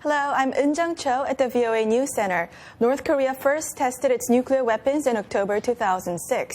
Hello, I'm Eun-jung Cho at the VOA News Center. North Korea first tested its nuclear weapons in October 2006.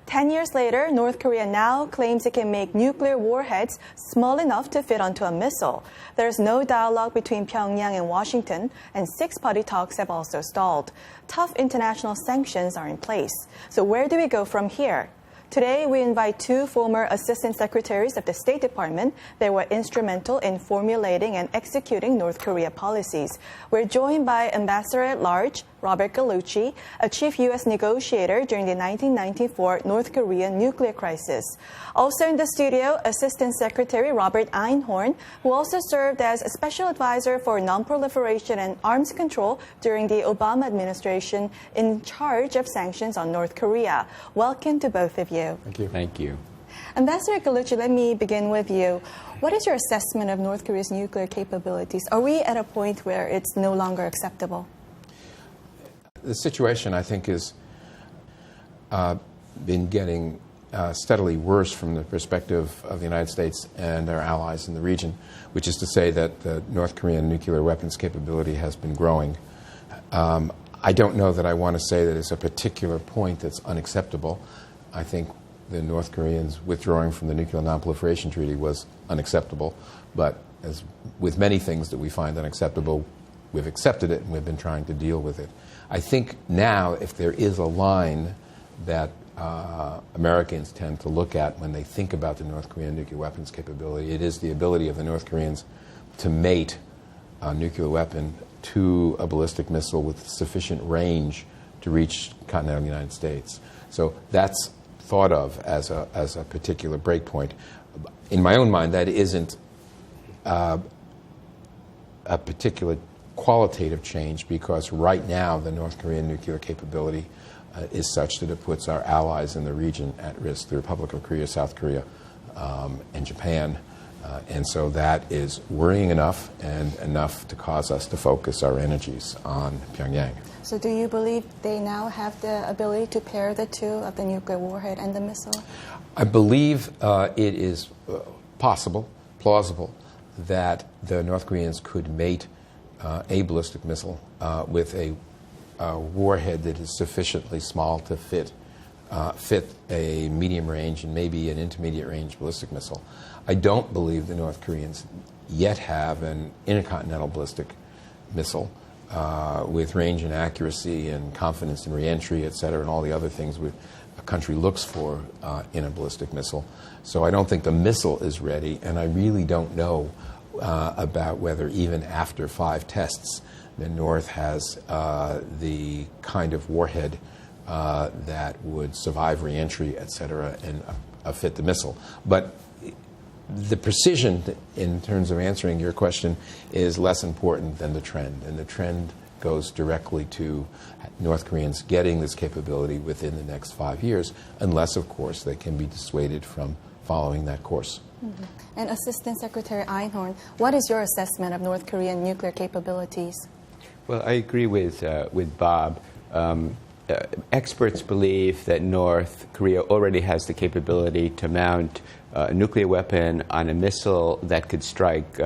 10 years later, North Korea now claims it can make nuclear warheads small enough to fit onto a missile. There's no dialogue between Pyongyang and Washington, and six-party talks have also stalled. Tough international sanctions are in place. So where do we go from here? Today, we invite two former assistant secretaries of the State Department that were instrumental in formulating and executing North Korea policies. We're joined by Ambassador-at-Large Robert Gallucci, a chief U.S. negotiator during the 1994 North Korean nuclear crisis. Also in the studio, Assistant Secretary Robert Einhorn, who also served as a special advisor for nonproliferation and arms control during the Obama administration in charge of sanctions on North Korea. Welcome to both of you. Thank you. Thank you. Ambassador Gallucci, let me begin with you. What is your assessment of North Korea's nuclear capabilities? Are we at a point where it's no longer acceptable? The situation, I think, has been getting steadily worse from the perspective of the United States and our allies in the region, which is to say that the North Korean nuclear weapons capability has been growing. I don't know that I want to say that it's a particular point that's unacceptable. I think the North Koreans withdrawing from the Nuclear Nonproliferation Treaty was unacceptable, but as with many things that we find unacceptable, we've accepted it and we've been trying to deal with it. I think now, if there is a line that Americans tend to look at when they think about the North Korean nuclear weapons capability, it is the ability of the North Koreans to mate a nuclear weapon to a ballistic missile with sufficient range to reach continental United States. So that's thought of as a particular breakpoint. In my own mind, that isn't a particular qualitative change, because right now the North Korean nuclear capability is such that it puts our allies in the region at risk, the Republic of Korea, South Korea, and Japan. And so that is worrying enough and enough to cause us to focus our energies on Pyongyang. So do you believe they now have the ability to pair the two, of the nuclear warhead and the missile? I believe it is plausible, that the North Koreans could mate a ballistic missile with a warhead that is sufficiently small to fit a medium range and maybe an intermediate range ballistic missile. I don't believe the North Koreans yet have an intercontinental ballistic missile with range and accuracy and confidence in reentry, et cetera, and all the other things a country looks for in a ballistic missile. So I don't think the missile is ready, and I really don't know about whether even after 5 tests the North has the kind of warhead that would survive reentry, et cetera, and fit the missile. But the precision in terms of answering your question is less important than the trend, and the trend goes directly to North Koreans getting this capability within the next 5 years, unless, of course, they can be dissuaded from following that course. Mm-hmm. And Assistant Secretary Einhorn, what is your assessment of North Korean nuclear capabilities? Well, I agree with Bob. Experts believe that North Korea already has the capability to mount a nuclear weapon on a missile that could strike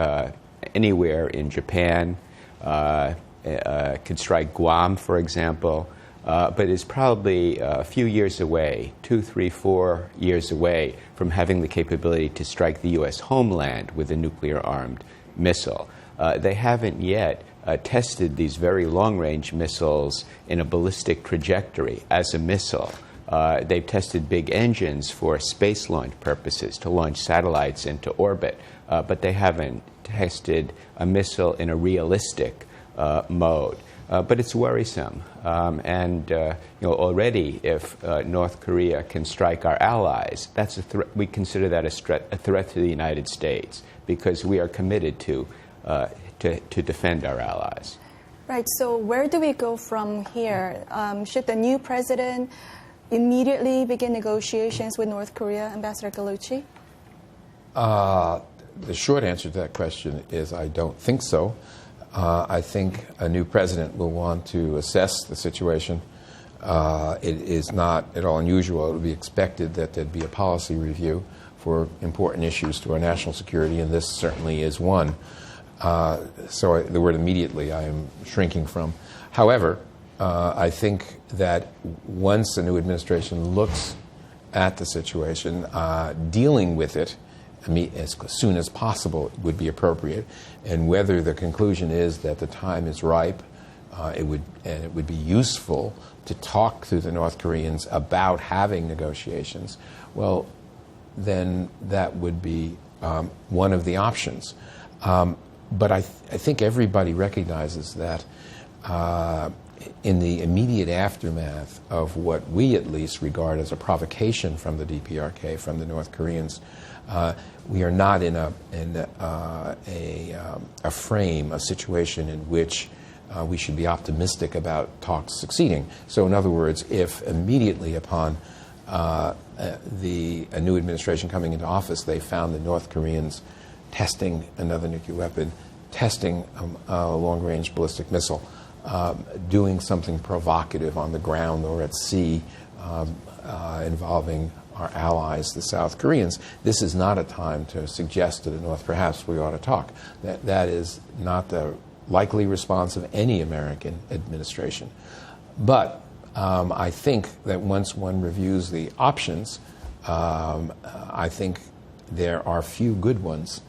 anywhere in Japan, could strike Guam, for example, but is probably a few years away, 2, 3, 4 years away from having the capability to strike the U.S. homeland with a nuclear-armed missile. They haven't yet tested these very long-range missiles in a ballistic trajectory as a missile. They've tested big engines for space launch purposes, to launch satellites into orbit, but they haven't tested a missile in a realistic mode. But it's worrisome. Already, if North Korea can strike our allies, that's we consider that a threat to the United States, because we are committed to defend our allies. Right. So where do we go from here? Should the new president immediately begin negotiations with North Korea, Ambassador Gallucci? The short answer to that question is I don't think so. I think a new president will want to assess the situation. It is not at all unusual. It would be expected that there'd be a policy review for important issues to our national security, and this certainly is one. So the word immediately I am shrinking from. However, I think that once the new administration looks at the situation, dealing with it as soon as possible would be appropriate. And whether the conclusion is that the time is ripe, it would be useful to talk to the North Koreans about having negotiations, well, then that would be one of the options. But I think everybody recognizes that in the immediate aftermath of what we at least regard as a provocation from the DPRK, from the North Koreans, we are not in a frame, a situation in which we should be optimistic about talks succeeding. So in other words, if immediately upon a new administration coming into office, they found the North Koreans testing another nuclear weapon, testing a long-range ballistic missile, doing something provocative on the ground or at sea involving our allies, the South Koreans, this is not a time to suggest to the North, perhaps we ought to talk. That is not the likely response of any American administration. But I think that once one reviews the options, I think there are few good ones.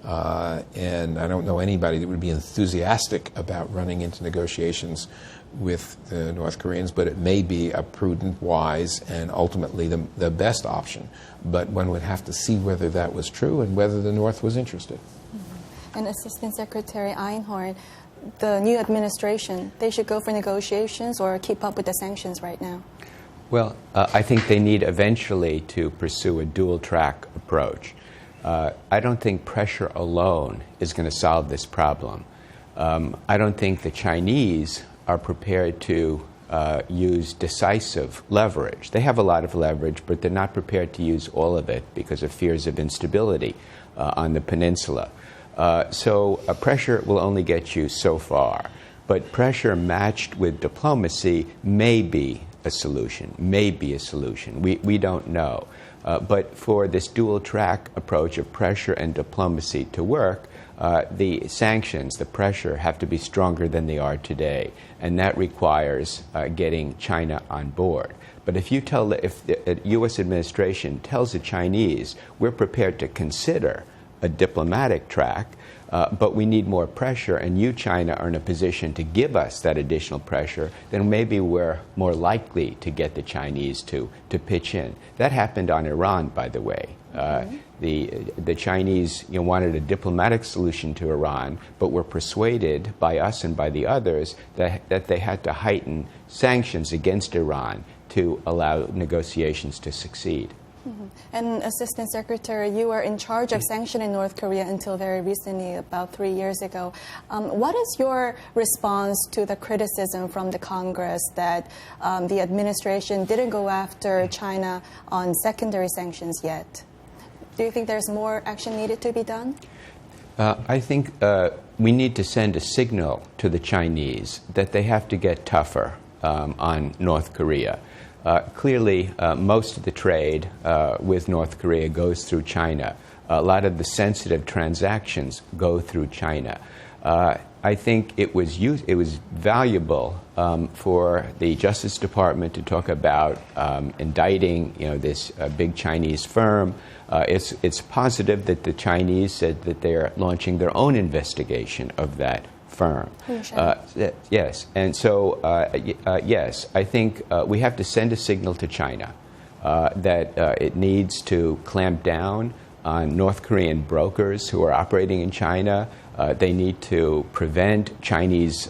And I don't know anybody that would be enthusiastic about running into negotiations with the North Koreans, but it may be a prudent, wise, and ultimately the best option. But one would have to see whether that was true and whether the North was interested. Mm-hmm. And Assistant Secretary Einhorn, the new administration, they should go for negotiations or keep up with the sanctions right now? Well, I think they need eventually to pursue a dual-track approach. I don't think pressure alone is going to solve this problem. I don't think the Chinese are prepared to use decisive leverage. They have a lot of leverage, but they're not prepared to use all of it because of fears of instability on the peninsula. So pressure will only get you so far. But pressure matched with diplomacy may be a solution, We don't know. But for this dual-track approach of pressure and diplomacy to work, the sanctions, the pressure, have to be stronger than they are today. And that requires getting China on board. But if the U.S. administration tells the Chinese, we're prepared to consider a diplomatic track, but we need more pressure, and you, China, are in a position to give us that additional pressure, then maybe we're more likely to get the Chinese to pitch in. That happened on Iran, by the way. The Chinese wanted a diplomatic solution to Iran, but were persuaded by us and by the others that they had to heighten sanctions against Iran to allow negotiations to succeed. Mm-hmm. And Assistant Secretary, you were in charge of sanctioning North Korea until very recently, about 3 years ago. What is your response to the criticism from the Congress that the administration didn't go after China on secondary sanctions yet? Do you think there's more action needed to be done? I think we need to send a signal to the Chinese that they have to get tougher on North Korea. Clearly, most of the trade with North Korea goes through China. A lot of the sensitive transactions go through China. I think it was valuable for the Justice Department to talk about indicting, this big Chinese firm. It's positive that the Chinese said that they're launching their own investigation of that firm. Yes, and so yes, I think we have to send a signal to China that it needs to clamp down on North Korean brokers who are operating in China. They need to prevent Chinese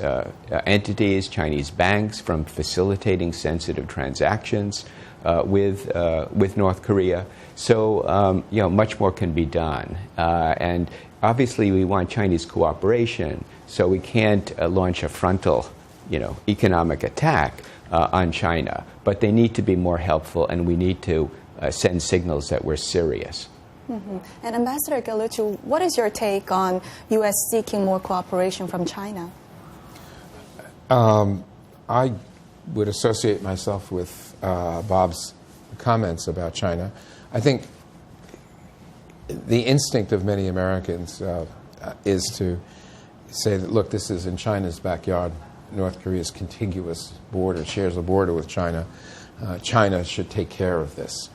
entities, Chinese banks from facilitating sensitive transactions with North Korea. So much more can be done, and obviously we want Chinese cooperation. So we can't launch a frontal, economic attack on China. But they need to be more helpful, and we need to send signals that we're serious. Mm-hmm. And Ambassador Gallucci, what is your take on U.S. seeking more cooperation from China? I would associate myself with Bob's comments about China. I think the instinct of many Americans is to say that, look, this is in China's backyard. North Korea's contiguous border, shares a border with China. China should take care of this.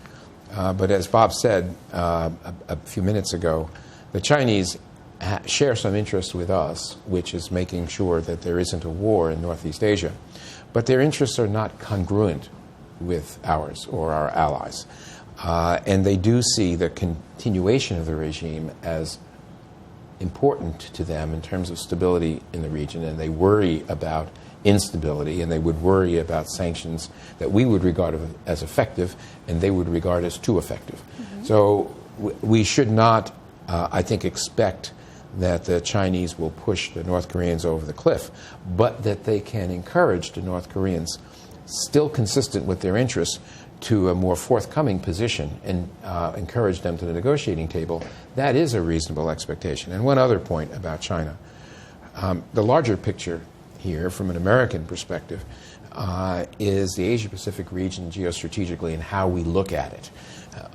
But as Bob said a few minutes ago, the Chinese share some interest with us, which is making sure that there isn't a war in Northeast Asia. But their interests are not congruent with ours or our allies. And they do see the continuation of the regime as important to them in terms of stability in the region, and they worry about instability, and they would worry about sanctions that we would regard as effective and they would regard as too effective. Mm-hmm. So we should not, I think, expect that the Chinese will push the North Koreans over the cliff, but that they can encourage the North Koreans, still consistent with their interests, to a more forthcoming position and encourage them to the negotiating table. That is a reasonable expectation. And one other point about China. The larger picture here, from an American perspective, is the Asia-Pacific region geostrategically and how we look at it.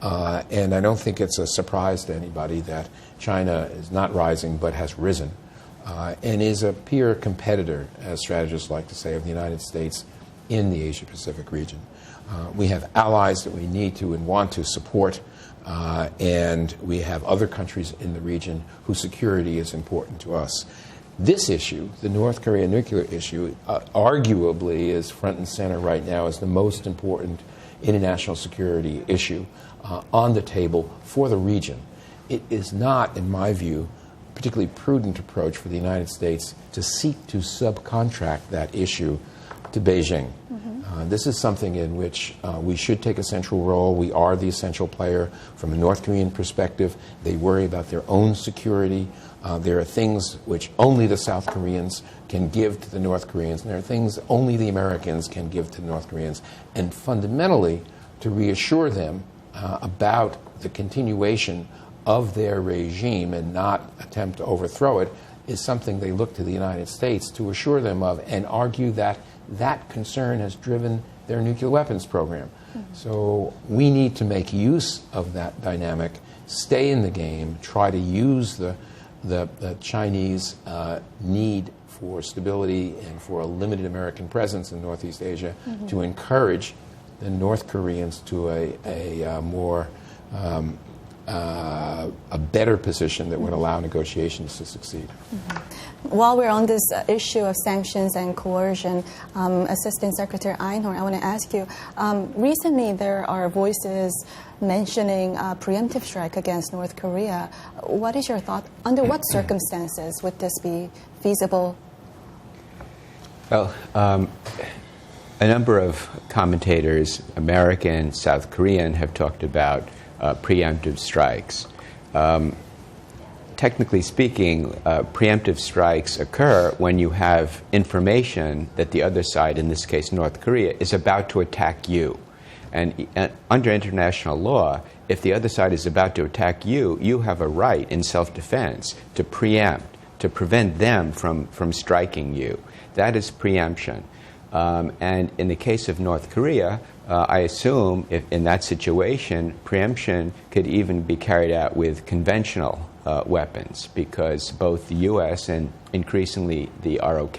And I don't think it's a surprise to anybody that China is not rising but has risen and is a peer competitor, as strategists like to say, of the United States in the Asia-Pacific region. We have allies that we need to and want to support, and we have other countries in the region whose security is important to us. This issue, the North Korea nuclear issue, arguably is front and center right now as the most important international security issue on the table for the region. It is not, in my view, a particularly prudent approach for the United States to seek to subcontract that issue to Beijing. Mm-hmm. This is something in which we should take a central role. We are the essential player from a North Korean perspective. They worry about their own security. There are things which only the South Koreans can give to the North Koreans, and there are things only the Americans can give to the North Koreans. And fundamentally, to reassure them about the continuation of their regime and not attempt to overthrow it is something they look to the United States to assure them of and argue that that concern has driven their nuclear weapons program. Mm-hmm. So we need to make use of that dynamic, stay in the game, try to use the Chinese need for stability and for a limited American presence in Northeast Asia mm-hmm. to encourage the North Koreans to a more a better position that would allow negotiations to succeed. Mm-hmm. While we're on this issue of sanctions and coercion, Assistant Secretary Einhorn, I want to ask you, recently there are voices mentioning a preemptive strike against North Korea. What is your thought? Under what circumstances would this be feasible? Well, a number of commentators, American, South Korean, have talked about preemptive strikes. Technically speaking, preemptive strikes occur when you have information that the other side, in this case North Korea, is about to attack you. And under international law, if the other side is about to attack you, you have a right in self-defense to preempt, to prevent them from striking you. That is preemption. And in the case of North Korea, I assume if in that situation, preemption could even be carried out with conventional weapons, because both the U.S. and increasingly the ROK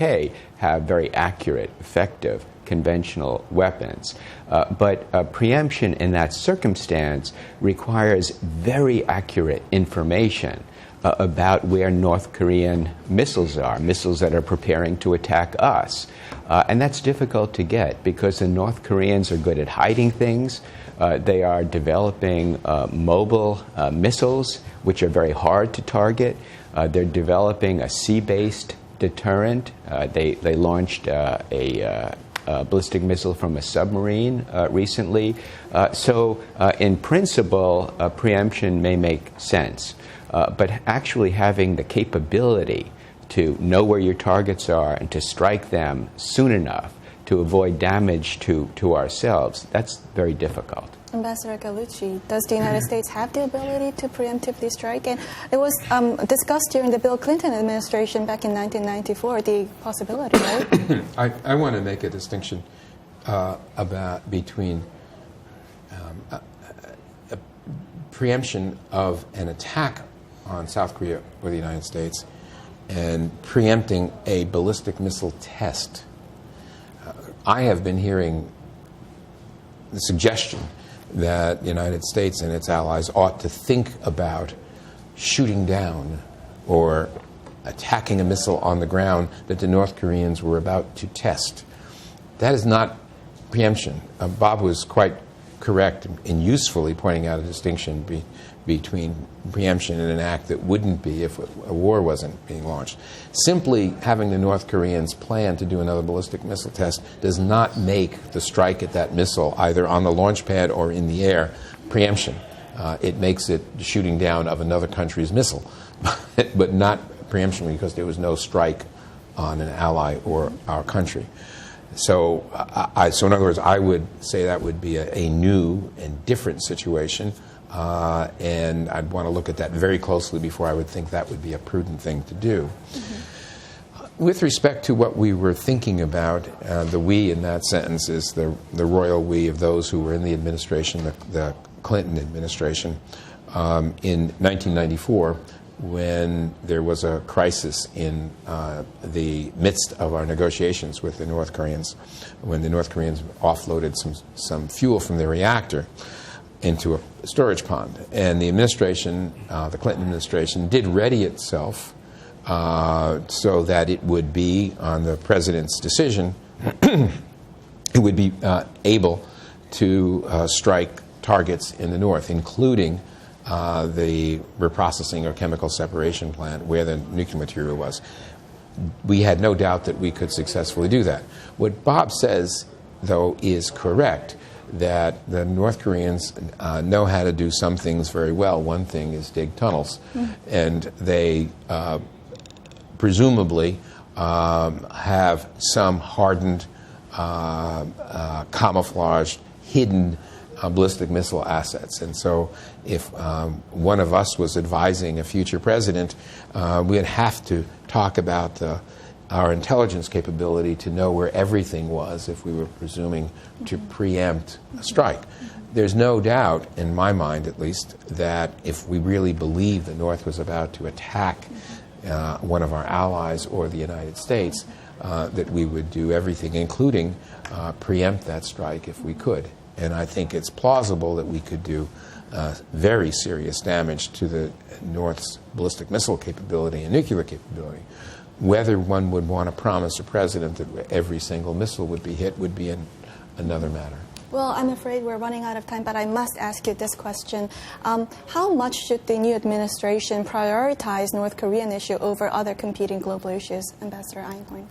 have very accurate, effective conventional weapons. But preemption in that circumstance requires very accurate information about where North Korean missiles are, missiles that are preparing to attack us. And that's difficult to get because the North Koreans are good at hiding things. They are developing mobile missiles, which are very hard to target. They're developing a sea-based deterrent. They launched a ballistic missile from a submarine recently. So in principle, preemption may make sense. But actually having the capability to know where your targets are and to strike them soon enough to avoid damage to ourselves, that's very difficult. Ambassador Gallucci, does the United States have the ability to preemptively strike? And it was discussed during the Bill Clinton administration back in 1994, the possibility, right? I want to make a distinction between preemption of an attack on South Korea or the United States and preempting a ballistic missile test. I have been hearing the suggestion that the United States and its allies ought to think about shooting down or attacking a missile on the ground that the North Koreans were about to test. That is not preemption. Bob was quite correct in usefully pointing out a distinction between preemption and an act that wouldn't be if a war wasn't being launched. Simply having the North Koreans plan to do another ballistic missile test does not make the strike at that missile, either on the launch pad or in the air, preemption. It makes it shooting down of another country's missile, but not preemption because there was no strike on an ally or our country. So in other words, I would say that would be a new and different situation, and I'd want to look at that very closely before I would think that would be a prudent thing to do. Mm-hmm. With respect to what we were thinking about, the we in that sentence is the royal we of those who were in the administration, the Clinton administration, in 1994, when there was a crisis in the midst of our negotiations with the North Koreans, when the North Koreans offloaded some fuel from their reactor into a storage pond. And the administration, the Clinton administration, did ready itself so that it would be, on the president's decision, it would be able to strike targets in the north, including the reprocessing or chemical separation plant where the nuclear material was. We had no doubt that we could successfully do that. What Bob says, though, is correct, that the North Koreans know how to do some things very well. One thing is dig tunnels. Mm-hmm. And they presumably have some hardened, camouflaged, hidden ballistic missile assets. And so if one of us was advising a future president, we'd have to talk about our intelligence capability to know where everything was if we were presuming to preempt a strike. There's no doubt, in my mind at least, that if we really believed the North was about to attack one of our allies or the United States, that we would do everything, including preempt that strike if we could. And I think it's plausible that we could do very serious damage to the North's ballistic missile capability and nuclear capability. Whether one would want to promise a president that every single missile would be hit would be another matter. Well, I'm afraid we're running out of time, but I must ask you this question. How much should the new administration prioritize North Korean issue over other competing global issues, Ambassador Einhorn?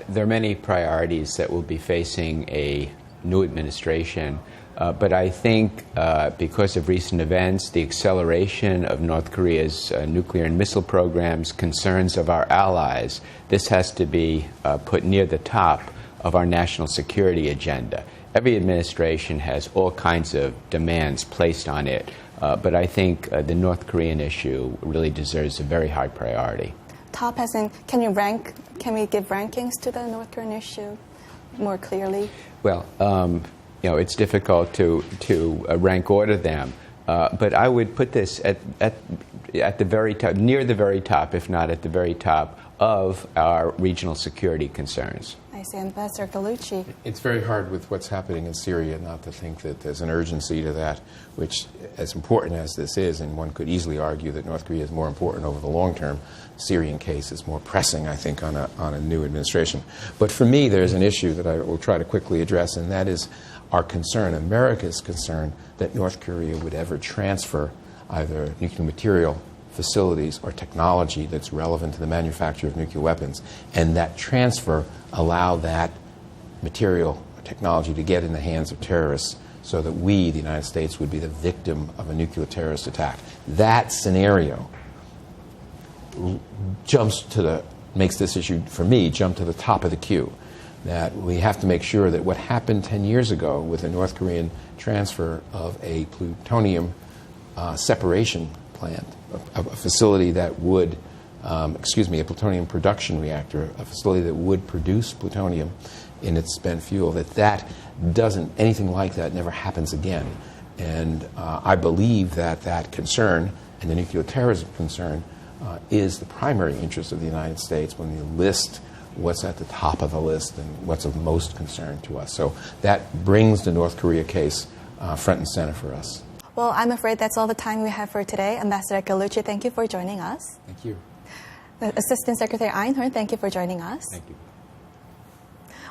There are many priorities that will be facing a new administration, but I think because of recent events, the acceleration of North Korea's nuclear and missile programs, concerns of our allies, this has to be put near the top of our national security agenda. Every administration has all kinds of demands placed on it, but I think the North Korean issue really deserves a very high priority. Top as in, can we give rankings to the North Korean issue more clearly? Well, it's difficult to rank order them, but I would put this at the very top, near the very top, if not at the very top, of our regional security concerns. I see. Ambassador Gallucci. It's very hard with what's happening in Syria not to think that there's an urgency to that, which, as important as this is, and one could easily argue that North Korea is more important over the long term, the Syrian case is more pressing, I think, on a new administration. But for me, there's an issue that I will try to quickly address, and that is our concern, America's concern, that North Korea would ever transfer either nuclear material, facilities, or technology that's relevant to the manufacture of nuclear weapons, and that transfer allow that material or technology to get in the hands of terrorists so that we, the United States, would be the victim of a nuclear terrorist attack. That scenario makes this issue, for me, jump to the top of the queue. That we have to make sure that what happened 10 years ago with the North Korean transfer of a plutonium separation plant, a facility that would, a plutonium production reactor, a facility that would produce plutonium in its spent fuel, anything like that never happens again. And I believe that concern and the nuclear terrorism concern is the primary interest of the United States when you list what's at the top of the list and what's of most concern to us. So that brings the North Korea case front and center for us. Well, I'm afraid that's all the time we have for today. Ambassador Gallucci, thank you for joining us. Thank you. Assistant Secretary Einhorn, thank you for joining us. Thank you.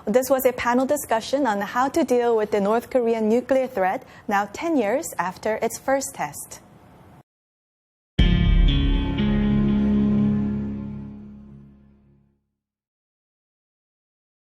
This was a panel discussion on how to deal with the North Korean nuclear threat now 10 years after its first test.